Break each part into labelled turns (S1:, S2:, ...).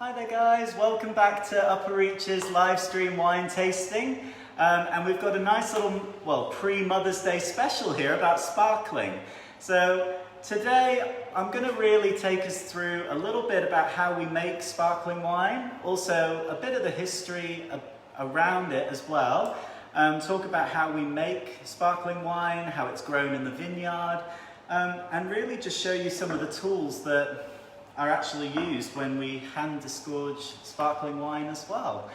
S1: Hi there guys, welcome back to Upper Reach's live stream wine tasting. And we've got a nice little, pre-Mother's Day special here about sparkling. So today I'm going to really take us through a little bit about how we make sparkling wine, also a bit of the history around it as well. Talk about how we make sparkling wine, how it's grown in the vineyard, and really just show you some of the tools that are actually used when we hand disgorge sparkling wine as well.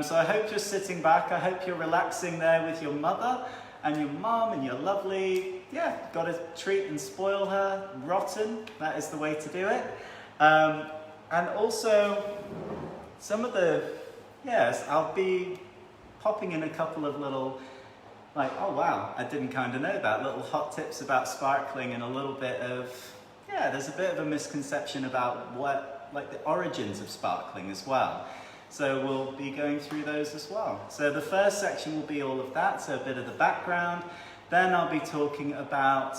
S1: So I hope you're sitting back, I hope you're relaxing there with your mother and your mum and your lovely, got to treat and spoil her rotten, that is the way to do it. And also some of I'll be popping in a couple of little, oh wow, I didn't kind of know that, little hot tips about sparkling and a little bit of, there's a bit of a misconception about the origins of sparkling as well. So we'll be going through those as well. So the first section will be all of that, so a bit of the background. Then I'll be talking about,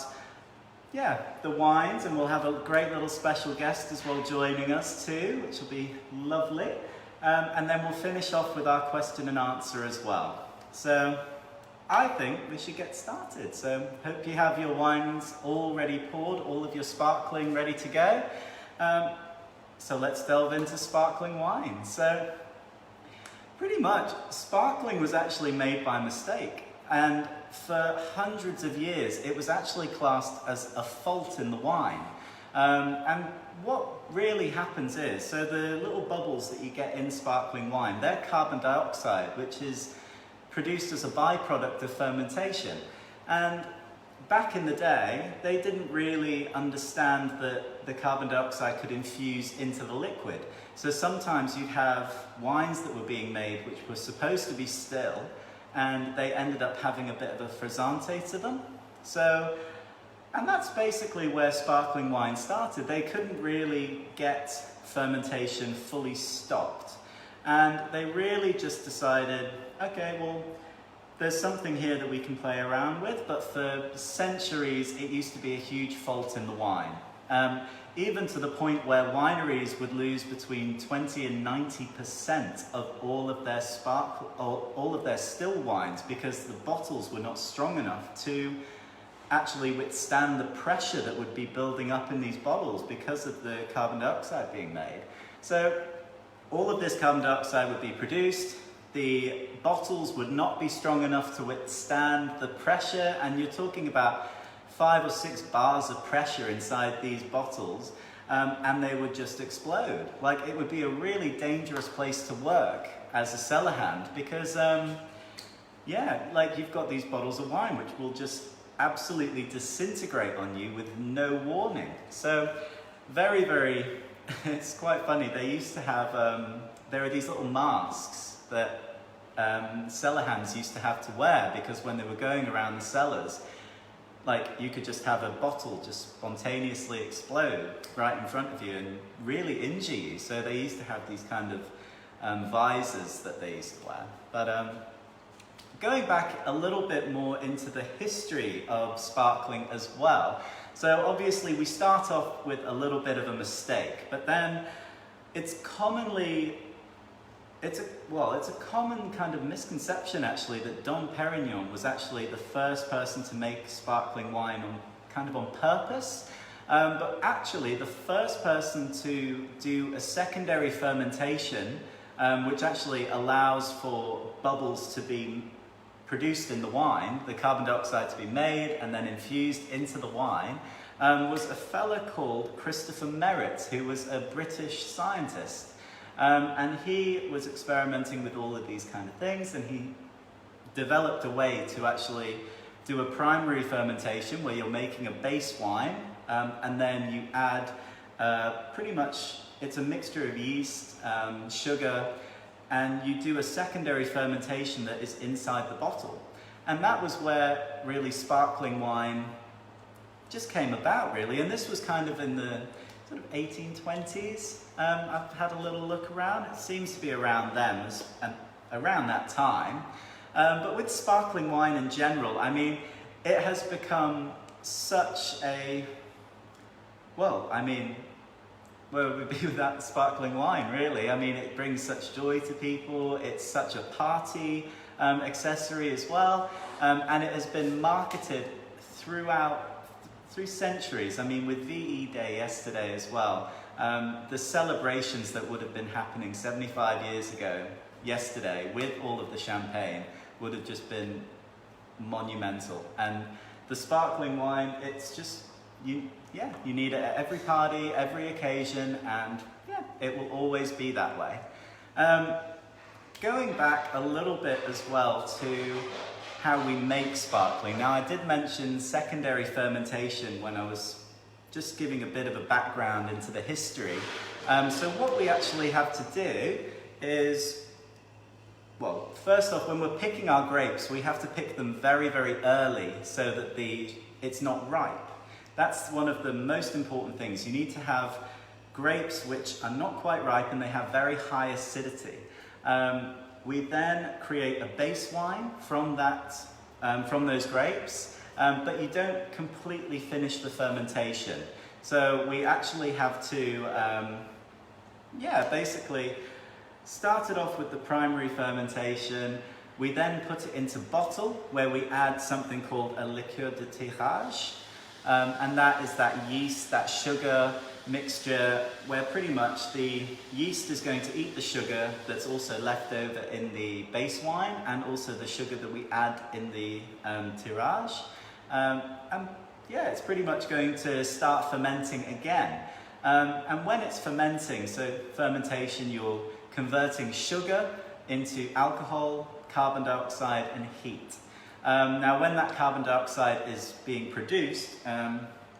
S1: the wines, and we'll have a great little special guest as well joining us too, which will be lovely. And then we'll finish off with our question and answer as well. So I think we should get started. So hope you have your wines all ready poured, all of your sparkling ready to go. So let's delve into sparkling wine. So pretty much sparkling was actually made by mistake. And for hundreds of years, it was actually classed as a fault in the wine. And what really happens is, so the little bubbles that you get in sparkling wine, they're carbon dioxide, which is produced as a byproduct of fermentation. And back in the day, they didn't really understand that the carbon dioxide could infuse into the liquid. So sometimes you'd have wines that were being made which were supposed to be still, and they ended up having a bit of a frizzante to them. And that's basically where sparkling wine started. They couldn't really get fermentation fully stopped. And they really just decided, okay, well, there's something here that we can play around with, but for centuries it used to be a huge fault in the wine. Even to the point where wineries would lose between 20 and 90% of all of their still wines because the bottles were not strong enough to actually withstand the pressure that would be building up in these bottles because of the carbon dioxide being made. So all of this carbon dioxide would be produced, the bottles would not be strong enough to withstand the pressure, and you're talking about 5 or 6 bars of pressure inside these bottles, and they would just explode. It would be a really dangerous place to work as a cellar hand because, you've got these bottles of wine which will just absolutely disintegrate on you with no warning. So very, very, it's quite funny. They used to have, there are these little masks that cellar hands used to have to wear because when they were going around the cellars, you could just have a bottle just spontaneously explode right in front of you and really injure you. So they used to have these kind of visors that they used to wear. But going back a little bit more into the history of sparkling as well. So obviously we start off with a little bit of a mistake, but then it's a common kind of misconception actually that Dom Perignon was actually the first person to make sparkling wine on purpose. But actually the first person to do a secondary fermentation, which actually allows for bubbles to be produced in the wine, the carbon dioxide to be made and then infused into the wine, was a fella called Christopher Merritt, who was a British scientist. And he was experimenting with all of these kind of things, and he developed a way to actually do a primary fermentation where you're making a base wine, and then you add pretty much, it's a mixture of yeast, sugar, and you do a secondary fermentation that is inside the bottle. And that was where really sparkling wine just came about really, and this was kind of in the sort of 1820s. I've had a little look around, it seems to be around then, and around that time. But with sparkling wine in general, I mean, it has become such a, where would we be without sparkling wine, really? I mean, it brings such joy to people. It's such a party accessory as well. And it has been marketed through centuries. I mean, with VE Day yesterday as well, the celebrations that would have been happening 75 years ago, yesterday, with all of the champagne, would have just been monumental. And the sparkling wine, it's just, you need it at every party, every occasion, and yeah, it will always be that way. Going back a little bit as well to how we make sparkling. Now, I did mention secondary fermentation when I was just giving a bit of a background into the history. So what we actually have to do is, well, first off, when we're picking our grapes, we have to pick them very, very early so that it's not ripe. That's one of the most important things. You need to have grapes which are not quite ripe and they have very high acidity. We then create a base wine from those grapes, but you don't completely finish the fermentation. So we actually have to, basically start it off with the primary fermentation. We then put it into bottle where we add something called a liqueur de tirage. And that is that yeast, that sugar mixture where pretty much the yeast is going to eat the sugar that's also left over in the base wine and also the sugar that we add in the tirage. It's pretty much going to start fermenting again. And when it's fermenting, so fermentation, you're converting sugar into alcohol, carbon dioxide and heat. Now, when that carbon dioxide is being produced,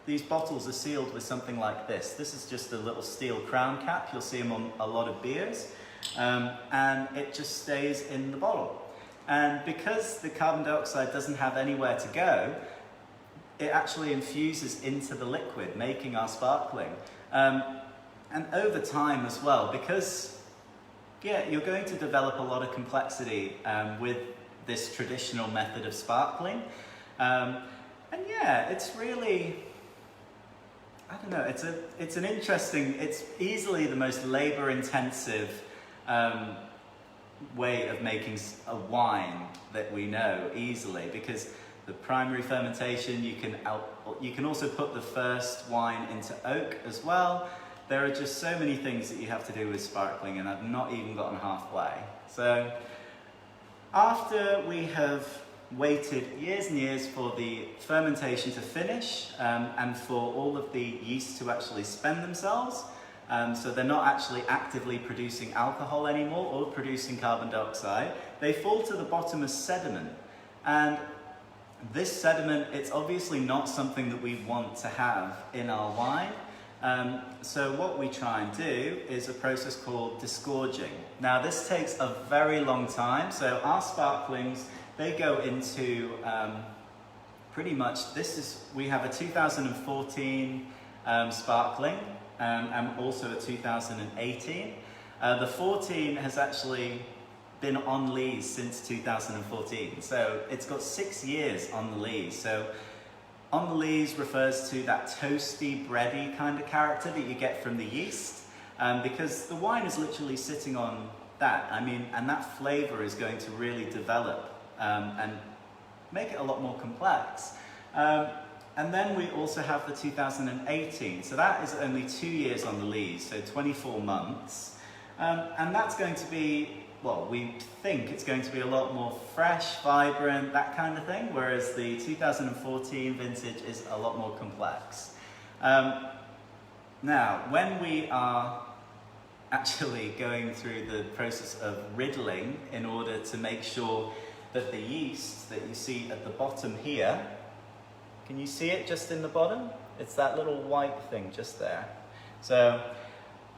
S1: these bottles are sealed with something like this. This is just a little steel crown cap. You'll see them on a lot of beers. And it just stays in the bottle. And because the carbon dioxide doesn't have anywhere to go, it actually infuses into the liquid, making our sparkling. And over time as well, because you're going to develop a lot of complexity with this traditional method of sparkling. It's really, I don't know, it's easily the most labor-intensive way of making a wine that we know easily, because the primary fermentation, you can also put the first wine into oak as well. There are just so many things that you have to do with sparkling, and I've not even gotten halfway. So after we have waited years and years for the fermentation to finish and for all of the yeast to actually spend themselves, so they're not actually actively producing alcohol anymore or producing carbon dioxide, they fall to the bottom as sediment. And this sediment, it's obviously not something that we want to have in our wine. So what we try and do is a process called disgorging. Now, this takes a very long time. So our sparklings, they go into pretty much, we have a 2014 sparkling and also a 2018. The 14 has actually been on lees since 2014. So it's got 6 years on the lees. So on the lees refers to that toasty, bready kind of character that you get from the yeast, because the wine is literally sitting on that. I mean, and that flavor is going to really develop and make it a lot more complex. And then we also have the 2018. So that is only 2 years on the lees, so 24 months. And that's going to be, well, we think it's going to be a lot more fresh, vibrant, that kind of thing, whereas the 2014 vintage is a lot more complex. Now, when we are actually going through the process of riddling in order to make sure that the yeast that you see at the bottom here, can you see it just in the bottom? It's that little white thing just there. So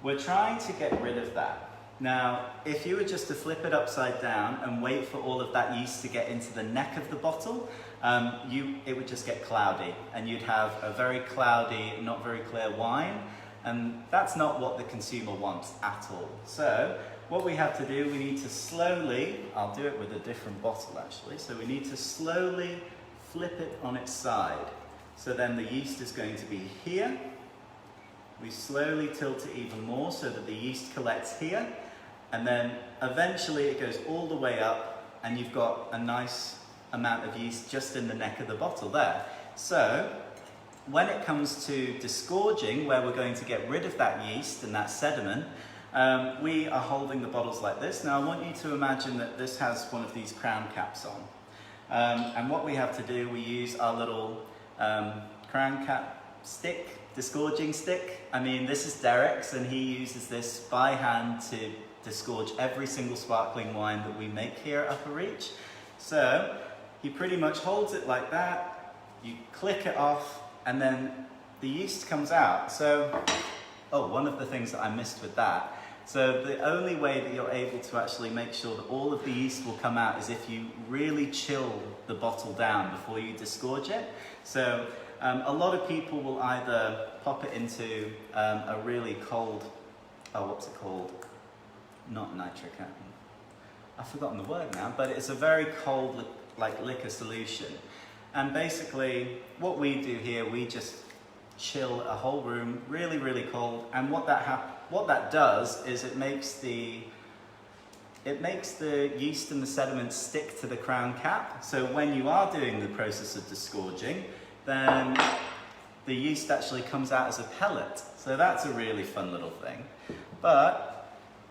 S1: we're trying to get rid of that. Now, if you were just to flip it upside down and wait for all of that yeast to get into the neck of the bottle, it would just get cloudy, and you'd have a very cloudy, not very clear wine, and that's not what the consumer wants at all. So what we have to do, we need to slowly, I'll do it with a different bottle actually, so we need to slowly flip it on its side. So then the yeast is going to be here, We slowly tilt it even more so that the yeast collects here, and then eventually it goes all the way up and you've got a nice amount of yeast just in the neck of the bottle there. So when it comes to disgorging, where we're going to get rid of that yeast and that sediment, we are holding the bottles like this. Now I want you to imagine that this has one of these crown caps on. And what we have to do, we use our little crown cap stick, disgorging stick. I mean, this is Derek's, and he uses this by hand to disgorge every single sparkling wine that we make here at Upper Reach. So he pretty much holds it like that, you click it off, and then the yeast comes out. So, oh, one of the things that I missed with that. So the only way that you're able to actually make sure that all of the yeast will come out is if you really chill the bottle down before you disgorge it. So a lot of people will either pop it into a really cold, oh, what's it called? Not nitric acid. I've forgotten the word now, but it's a very cold, like liquor solution. And basically, what we do here, we just chill a whole room really, really cold. And what that does is it makes the yeast and the sediment stick to the crown cap. So when you are doing the process of disgorging, then the yeast actually comes out as a pellet. So that's a really fun little thing. But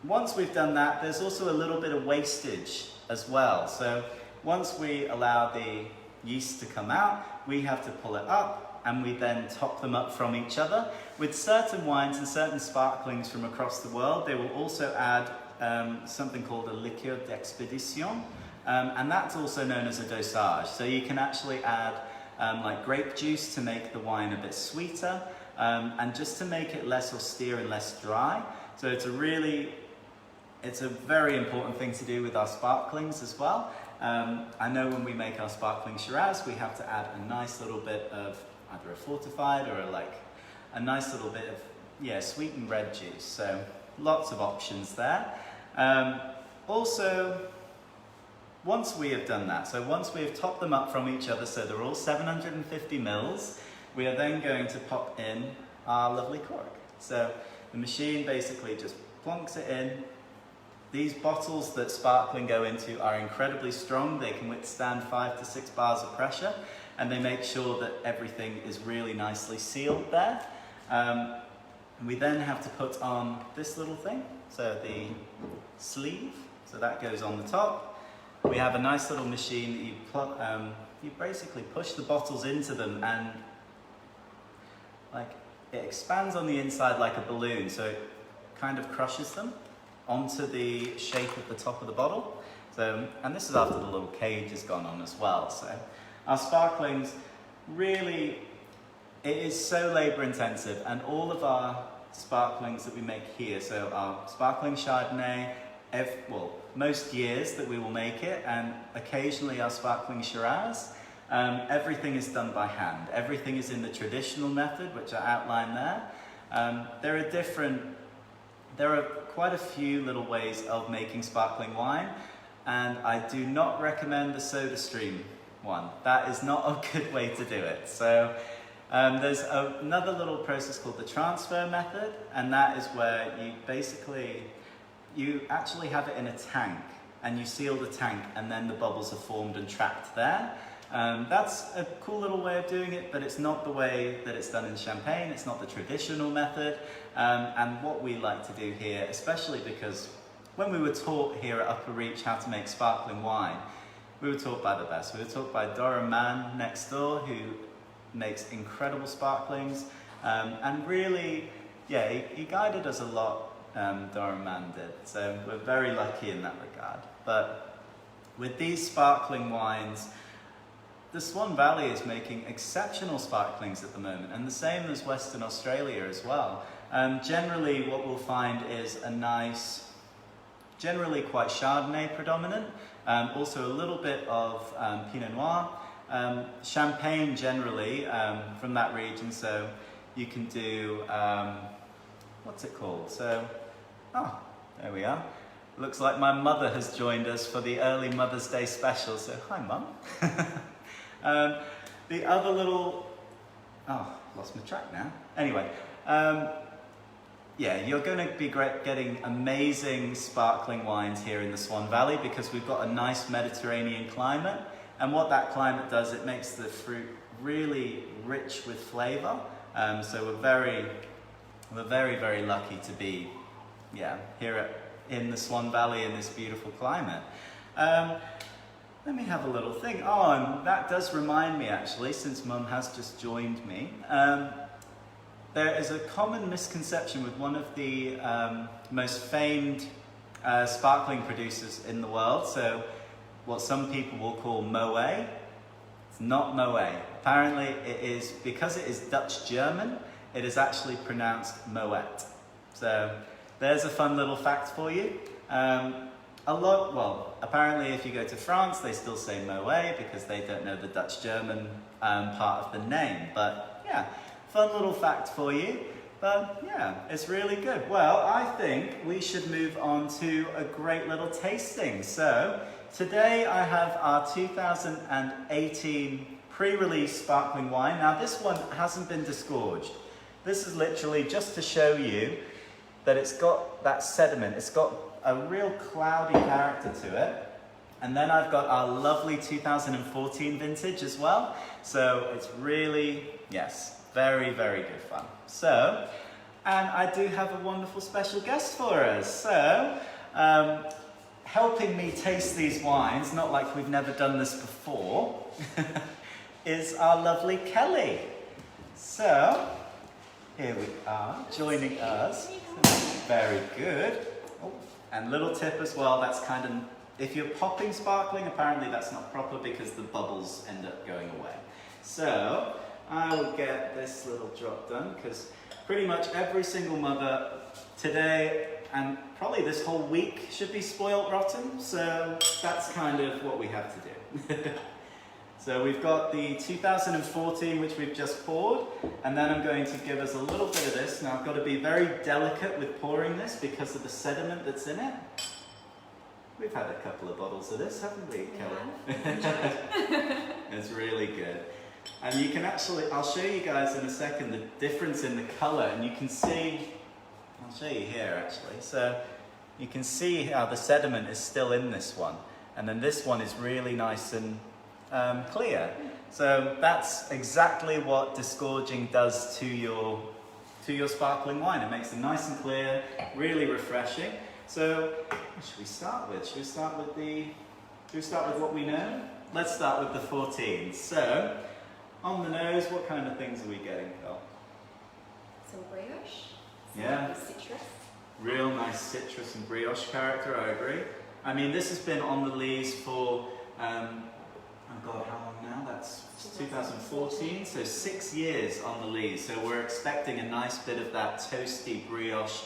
S1: once we've done that, there's also a little bit of wastage as well. So once we allow the yeast to come out, we have to pull it up, and we then top them up from each other. With certain wines and certain sparklings from across the world, they will also add something called a liqueur d'expédition, and that's also known as a dosage. So you can actually add like grape juice to make the wine a bit sweeter, and just to make it less austere and less dry. So it's a very important thing to do with our sparklings as well. I know when we make our sparkling Shiraz, we have to add a nice little bit of either a fortified or a nice little bit of, yeah, sweetened red juice. So lots of options there. Also, once we have done that, so once we have topped them up from each other, so they're all 750 mils, we are then going to pop in our lovely cork. So the machine basically just plonks it in. These bottles that sparkling go into are incredibly strong. They can withstand 5 to 6 bars of pressure, and they make sure that everything is really nicely sealed there. We then have to put on this little thing, so the sleeve, so that goes on the top. We have a nice little machine that you basically push the bottles into them, and like it expands on the inside like a balloon, so it kind of crushes them onto the shape of the top of the bottle. So, and this is after the little cage has gone on as well. So our sparklings, really, it is so labor intensive, and all of our sparklings that we make here, so our sparkling Chardonnay, most years that we will make it, and occasionally our sparkling Shiraz, everything is done by hand. Everything is in the traditional method, which I outlined there. There are quite a few little ways of making sparkling wine, and I do not recommend the soda stream one. That is not a good way to do it. So there's another little process called the transfer method, and that is where you actually have it in a tank, and you seal the tank, and then the bubbles are formed and trapped there. That's a cool little way of doing it, but it's not the way that it's done in Champagne. It's not the traditional method. And what we like to do here, especially because when we were taught here at Upper Reach how to make sparkling wine, we were taught by the best. We were taught by Dora Mann next door, who makes incredible sparklings. And really, yeah, he guided us a lot, Dora Mann did. So we're very lucky in that regard. But with these sparkling wines, the Swan Valley is making exceptional sparklings at the moment, and the same as Western Australia as well. Generally what we'll find is a nice, generally quite Chardonnay predominant, also a little bit of Pinot Noir, Champagne generally from that region, so you can do, what's it called? So, oh, there we are. Looks like my mother has joined us for the early Mother's Day special, so hi Mum. The other little, oh, lost my track now. Anyway, yeah, you're going to be getting amazing sparkling wines here in the Swan Valley because we've got a nice Mediterranean climate. And what that climate does, it makes the fruit really rich with flavour. So we're very, very lucky to be, here in the Swan Valley in this beautiful climate. Let me have a little think. Oh, and that does remind me actually, since Mum has just joined me. There is a common misconception with one of the most famed sparkling producers in the world. So what some people will call Moët. It's not Moët. Apparently it is, because it is Dutch German, it is actually pronounced Moet. So there's a fun little fact for you. Apparently if you go to France, they still say Moët because they don't know the Dutch German part of the name. But yeah. Fun little fact for you, but yeah, it's really good. Well, I think we should move on to a great little tasting. So, today I have our 2018 pre-release sparkling wine. Now this one hasn't been disgorged. This is literally just to show you that it's got that sediment. It's got a real cloudy character to it. And then I've got our lovely 2014 vintage as well. So it's really, yes, very, very good fun. So, and I do have a wonderful special guest for us. So, helping me taste these wines, not like we've never done this before, is our lovely Kelly. So, here we are, joining us. Very good. Oh, and little tip as well, that's kind of, if you're popping sparkling, apparently that's not proper because the bubbles end up going away. So, I will get this little drop done because pretty much every single mother today and probably this whole week should be spoiled rotten. So that's kind of what we have to do. So we've got the 2014 which we've just poured, and then I'm going to give us a little bit of this. Now I've got to be very delicate with pouring this because of the sediment that's in it. We've had a couple of bottles of this, haven't we, Kelly?
S2: Yeah.
S1: It's really good. And you can actually, I'll show you guys in a second the difference in the colour, and you can see, I'll show you here actually, so you can see how the sediment is still in this one, and then this one is really nice and clear. So that's exactly what disgorging does to your sparkling wine. It makes it nice and clear, really refreshing. So what should we start with? Should we start with what we know? Let's start with the 14. So, on the nose, what kind of things are we getting, Phil?
S2: Some brioche.
S1: Yeah.
S2: Citrus.
S1: Real nice citrus and brioche character, I agree. I mean, this has been on the lees for, oh God, how long now? That's 2014, so 6 years on the lees. So we're expecting a nice bit of that toasty brioche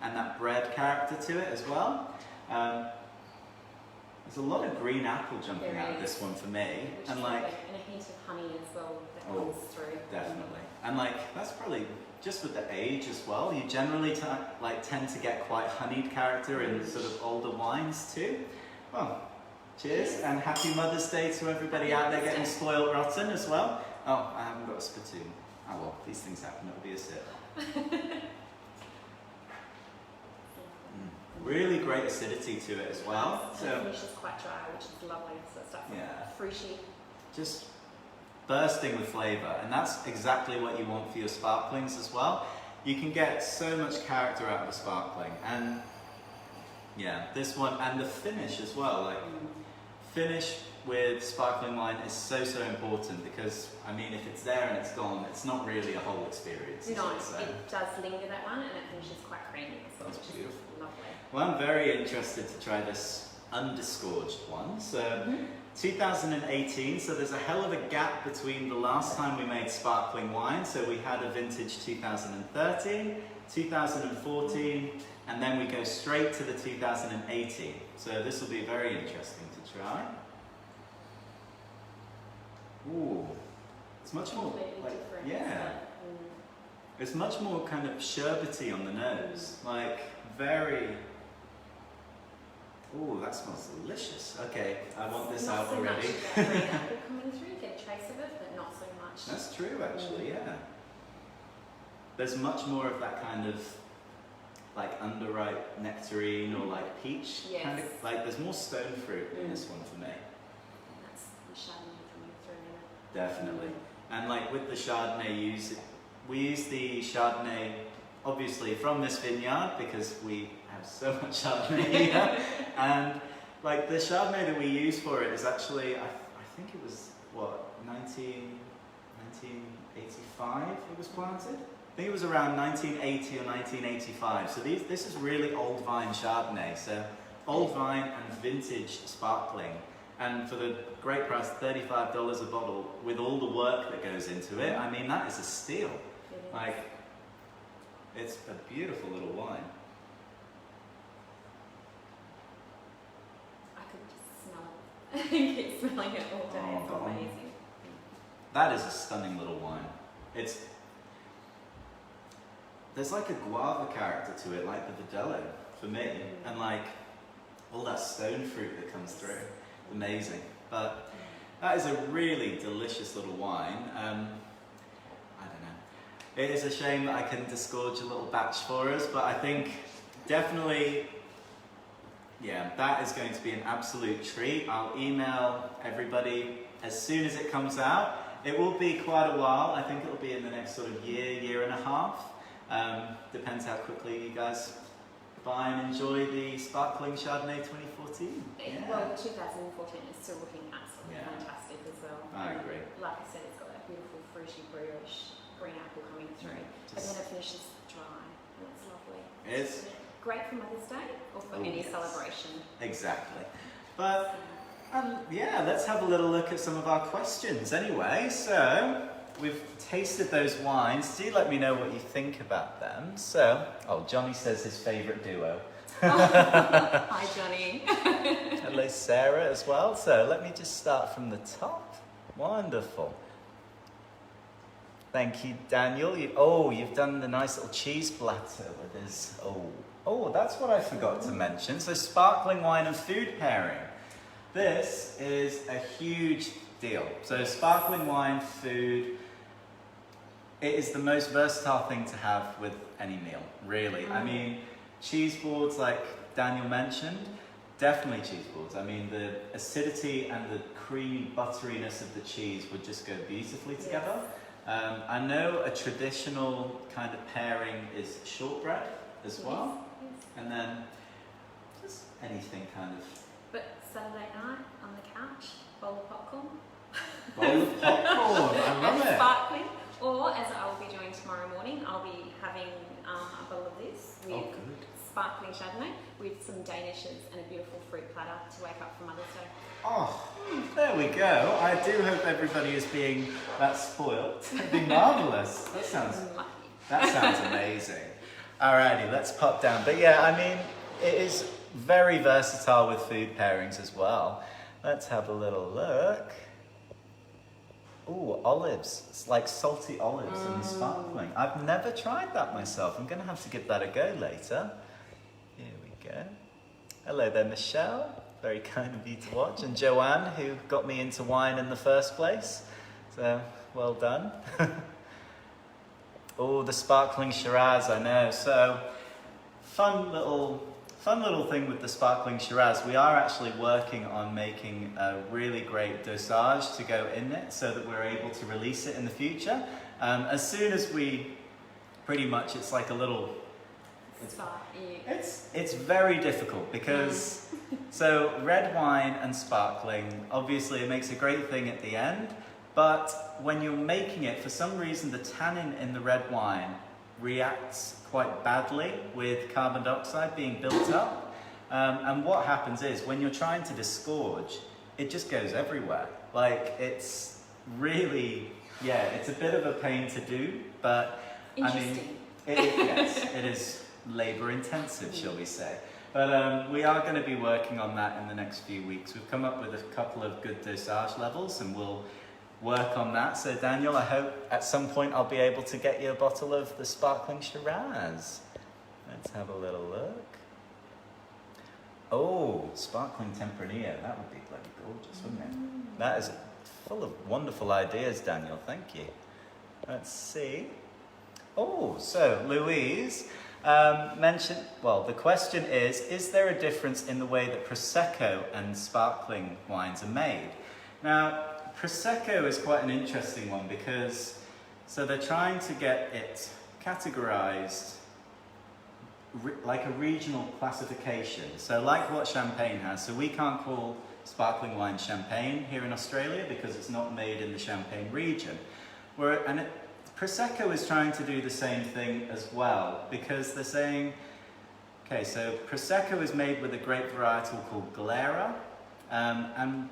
S1: and that bread character to it as well. There's a lot of green apple jumping out of this one for me, and like,
S2: and a hint of honey as well that comes through.
S1: Definitely, and like that's probably just with the age as well. You generally tend to get quite honeyed character in sort of older wines too. Well, cheers and happy Mother's Day to everybody out there getting spoiled rotten as well. Oh, I haven't got a spittoon. Oh well, these things happen. It'll be a sip. Really great acidity to it as well.
S2: So the finish is quite dry, which is lovely. So it's like fruity.
S1: Just bursting with flavour, and that's exactly what you want for your sparklings as well. You can get so much character out of a sparkling, and yeah, this one, and the finish as well. Like finish with sparkling wine is so important because I mean, if it's there and it's gone, it's not really a whole experience.
S2: No, it does linger that one, and it finishes quite creamy as well.
S1: That's beautiful.
S2: Lovely.
S1: Well, I'm very interested to try this undisgorged one. So 2018, so there's a hell of a gap between the last time we made sparkling wine. So we had a vintage 2013, 2014, and then we go straight to the 2018. So this will be very interesting to try. Ooh, it's much more like, it's much more kind of sherbety on the nose, like very. Ooh, that smells delicious. Okay, I want this out already.
S2: Not so much green apple coming through, you get a trace of it, but not so much.
S1: That's true, actually, yeah. There's much more of that kind of like underripe nectarine or like peach kind of,
S2: Yes.
S1: like there's more stone fruit in this one for me.
S2: And that's the Chardonnay coming through in it.
S1: Definitely. And like with the Chardonnay, we use the Chardonnay obviously from this vineyard because we have so much Chardonnay here. And like the Chardonnay that we use for it is actually, I think it was what, 1985 it was planted? I think it was around 1980 or 1985. So this is really old vine Chardonnay. So old vine and vintage sparkling. And for the great price, $35 a bottle, with all the work that goes into it, I mean, that is a steal.
S2: It is.
S1: Like, it's a beautiful little wine.
S2: I could just smell it. I can keep smelling it all day.
S1: Oh,
S2: It's
S1: God.
S2: amazing.
S1: That is a stunning little wine. There's like a guava character to it, like the Verdelho, for me. And like, all that stone fruit that comes through. Amazing. But that is a really delicious little wine. I don't know. It is a shame that I couldn't disgorge a little batch for us, but I think definitely, yeah, that is going to be an absolute treat. I'll email everybody as soon as it comes out. It will be quite a while. I think it'll be in the next sort of year and a half. Depends how quickly you guys buy and enjoy the Sparkling Chardonnay 2014. Yeah.
S2: Well, the 2014 is still looking absolutely fantastic as well.
S1: I agree.
S2: Like I said, it's got that beautiful fruity brioche green apple coming through, but then it finishes dry, and it's lovely.
S1: It's
S2: Great for Mother's Day or for any celebration.
S1: Exactly. But yeah, let's have a little look at some of our questions anyway. So we've tasted those wines. Do let me know what you think about them. So, Johnny says his favourite duo.
S2: Hi, Johnny.
S1: Hello, Sarah, as well. So let me just start from the top. Wonderful. Thank you, Daniel. You've done the nice little cheese platter with his. Oh, that's what I forgot to mention. So sparkling wine and food pairing. This is a huge deal. So sparkling wine, food. It is the most versatile thing to have with any meal, really. I mean, cheese boards, like Daniel mentioned, definitely cheese boards. I mean, the acidity and the creamy butteriness of the cheese would just go beautifully together. I know a traditional kind of pairing is shortbread as well.
S2: Yes.
S1: And then just anything kind of.
S2: But Saturday night on the couch, bowl of popcorn.
S1: Bowl of popcorn, I love it.
S2: Sparkling. Or, as I will be doing tomorrow morning, I'll be having a bowl of this with sparkling Chardonnay with some Danishes and a beautiful fruit platter to wake up for Mother's Day.
S1: Oh, there we go. I do hope everybody is being that spoilt. It'd be marvellous. That sounds amazing. Alrighty, let's pop down. But yeah, I mean, it is very versatile with food pairings as well. Let's have a little look. Ooh, olives. It's like salty olives and sparkling. I've never tried that myself. I'm going to have to give that a go later. Here we go. Hello there, Michelle. Very kind of you to watch. And Joanne, who got me into wine in the first place. So, well done. Oh, the sparkling Shiraz, I know. So, fun little thing with the sparkling Shiraz. We are actually working on making a really great dosage to go in it so that we're able to release it in the future. As soon as we, pretty much, it's like a little... It's very difficult because, so red wine and sparkling, obviously it makes a great thing at the end, but when you're making it, for some reason the tannin in the red wine reacts quite badly with carbon dioxide being built up. And what happens is, when you're trying to disgorge, it just goes everywhere. Like, it's really, it's a bit of a pain to do, but I mean, yes, it is labour intensive, shall we say. But we are going to be working on that in the next few weeks. We've come up with a couple of good dosage levels and we'll work on that. So Daniel, I hope at some point I'll be able to get you a bottle of the sparkling Shiraz. Let's have a little look. Oh, sparkling Tempranillo. That would be bloody gorgeous, wouldn't it? That is full of wonderful ideas, Daniel. Thank you. Let's see. Oh, so Louise, The question is there a difference in the way that Prosecco and sparkling wines are made? Now, Prosecco is quite an interesting one because, so they're trying to get it categorized like a regional classification. So like what champagne has. So we can't call sparkling wine champagne here in Australia because it's not made in the Champagne region. Prosecco is trying to do the same thing as well because they're saying, okay, so Prosecco is made with a grape varietal called Glera, and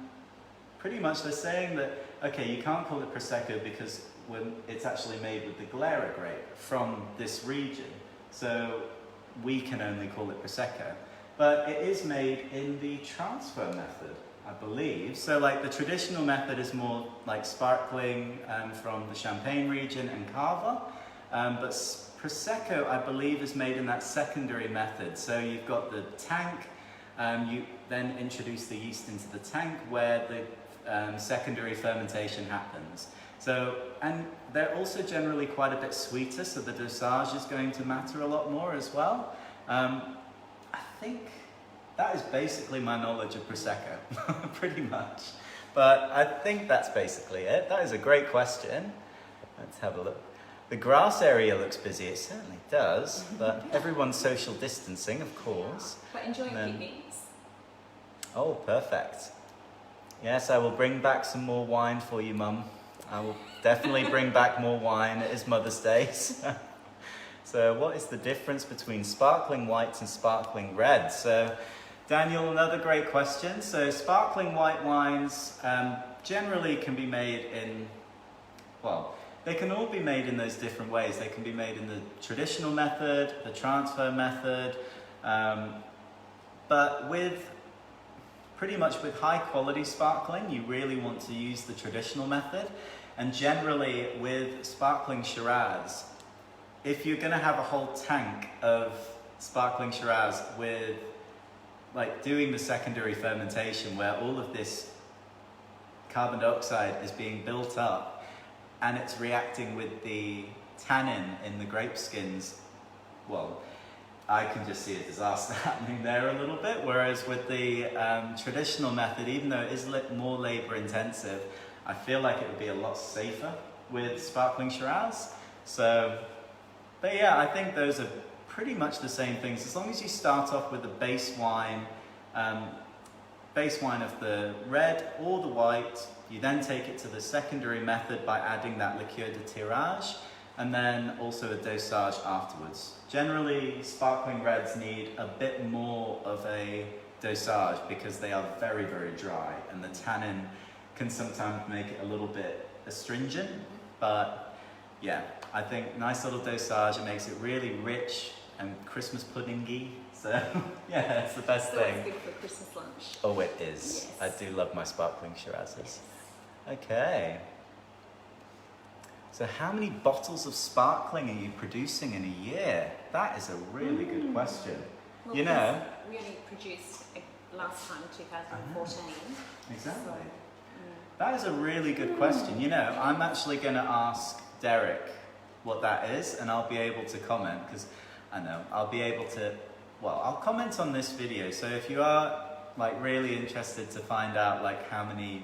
S1: pretty much they're saying that, okay, you can't call it Prosecco because when it's actually made with the Glera grape from this region, so we can only call it Prosecco. But it is made in the transfer method, I believe. So like the traditional method is more like sparkling from the Champagne region and Cava, but Prosecco, I believe, is made in that secondary method. So you've got the tank, you then introduce the yeast into the tank where the secondary fermentation happens. So, and they're also generally quite a bit sweeter, so the dosage is going to matter a lot more as well. I think that is basically my knowledge of Prosecco, pretty much. But I think that's basically it. That is a great question. Let's have a look. The grass area looks busy. It certainly does, but everyone's social distancing, of course.
S2: But enjoying picnics.
S1: Oh, perfect. Yes, I will bring back some more wine for you, Mum. I will definitely bring back more wine. It is Mother's Day. So what is the difference between sparkling whites and sparkling reds? So Daniel, another great question. So sparkling white wines generally can be made in, well, they can all be made in those different ways. They can be made in the traditional method, the transfer method, but pretty much with high quality sparkling, you really want to use the traditional method. And generally with sparkling Shiraz, if you're going to have a whole tank of sparkling Shiraz with like doing the secondary fermentation where all of this carbon dioxide is being built up and it's reacting with the tannin in the grape skins, well, I can just see a disaster happening there a little bit. Whereas with the traditional method, even though it is more labor intensive, I feel like it would be a lot safer with sparkling Shiraz. So, but yeah, I think those are pretty much the same things. As long as you start off with the base wine of the red or the white, you then take it to the secondary method by adding that liqueur de tirage, and then also a dosage afterwards. Generally, sparkling reds need a bit more of a dosage because they are very, very dry, and the tannin can sometimes make it a little bit astringent, but yeah, I think nice little dosage, it makes it really rich and Christmas puddingy, so yeah, it's the best thing.
S2: It's good for Christmas lunch.
S1: Oh, it is. Yes. I do love my sparkling Shirazes. Yes. Okay. So how many bottles of sparkling are you producing in a year? That is a really good question.
S2: Well,
S1: you know,
S2: we only produced last time in 2014.
S1: Exactly.
S2: So,
S1: that is a really good question. You know, I'm actually going to ask Derek what that is, and I'll be able to comment, because I know I'll be able to, well, I'll comment on this video. So if you are like really interested to find out like how many,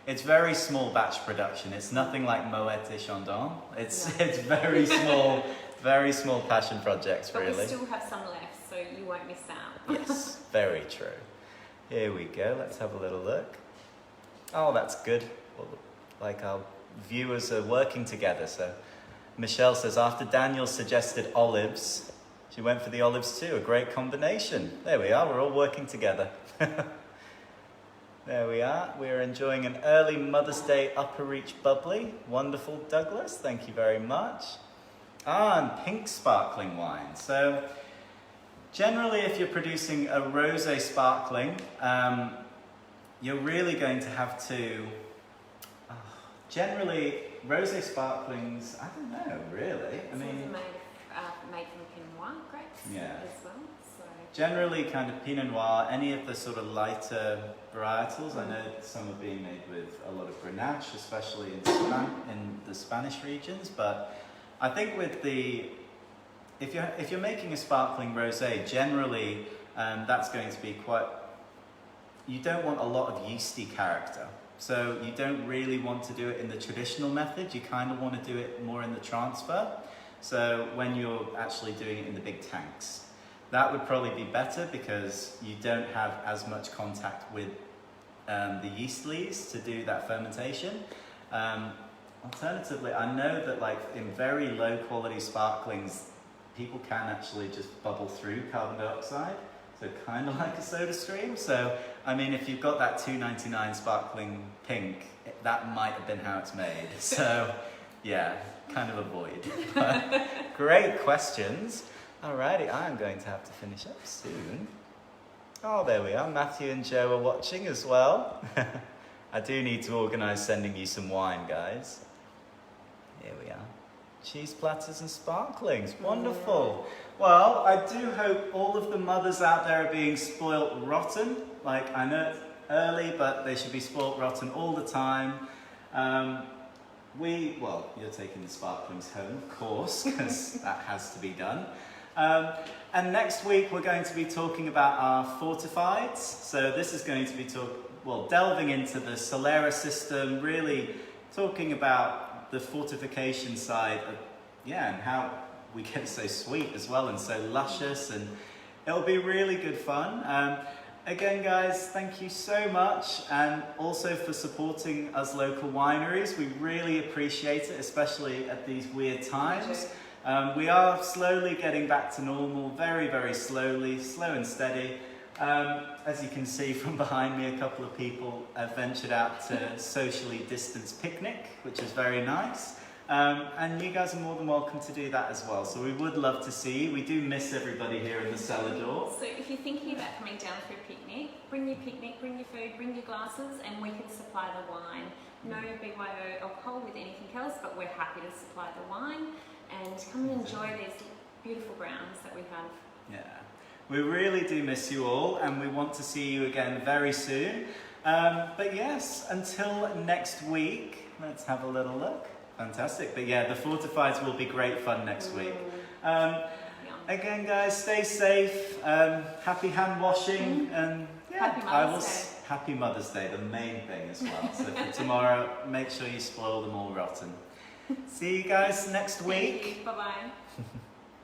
S1: it's very small batch production. It's nothing like Moet de Chandon. It's very small passion projects, really.
S2: But we still have some left, so you won't miss out.
S1: Yes, very true. Here we go. Let's have a little look. Oh, that's good. Well, like our viewers are working together. So Michelle says, after Daniel suggested olives, she went for the olives too. A great combination. There we are. We're all working together. There we are. We're enjoying an early Mother's Day Upper Reach bubbly. Wonderful, Douglas. Thank you very much. And pink sparkling wine. So generally, if you're producing a rosé sparkling, you're really going to have to, generally, rosé sparklings, I don't know, really. I mean,
S2: made from Pinot Noir grapes as well. So.
S1: Generally, kind of Pinot Noir, any of the sort of lighter varietals. I know some are being made with a lot of Grenache, especially in the Spanish regions. But I think with the if you're making a sparkling rosé, generally that's going to be quite. You don't want a lot of yeasty character, so you don't really want to do it in the traditional method. You kind of want to do it more in the transfer. So when you're actually doing it in the big tanks, that would probably be better because you don't have as much contact with the yeast leaves to do that fermentation. Alternatively, I know that like in very low quality sparklings, people can actually just bubble through carbon dioxide, so kind of like a soda stream. So I mean, if you've got that $2.99 sparkling pink, that might have been how it's made. So yeah, kind of avoid. But great questions. Alrighty, I'm going to have to finish up soon. Oh, there we are. Matthew and Joe are watching as well. I do need to organise sending you some wine, guys. Here we are. Cheese platters and sparklings. Wonderful. Well, I do hope all of the mothers out there are being spoilt rotten. Like, I know it's early, but they should be spoilt rotten all the time. Well, you're taking the sparklings home, of course, because that has to be done. And next week we're going to be talking about our fortifieds. So this is going to be delving into the Solera system, really talking about the fortification side of, and how we get it so sweet as well and so luscious, and it'll be really good fun. Again, guys, thank you so much, and also for supporting us local wineries. We really appreciate it, especially at these weird times. We are slowly getting back to normal, very, very slowly, slow and steady. As you can see from behind me, a couple of people have ventured out to socially distanced picnic, which is very nice. And you guys are more than welcome to do that as well. So we would love to see you. We do miss everybody here in the cellar door.
S2: So if you're thinking about coming down for a picnic, bring your food, bring your glasses, and we can supply the wine. No BYO alcohol with anything else, but we're happy to supply the wine. And come and enjoy these beautiful browns that we have.
S1: Yeah, we really do miss you all, and we want to see you again very soon. But yes, until next week, let's have a little look. Fantastic. But yeah, the fortifieds will be great fun next week. Again, guys, stay safe. Happy hand washing, and Happy Mother's Day, the main thing as well. So for tomorrow, make sure you spoil them all rotten. See you guys next week.
S2: Bye-bye.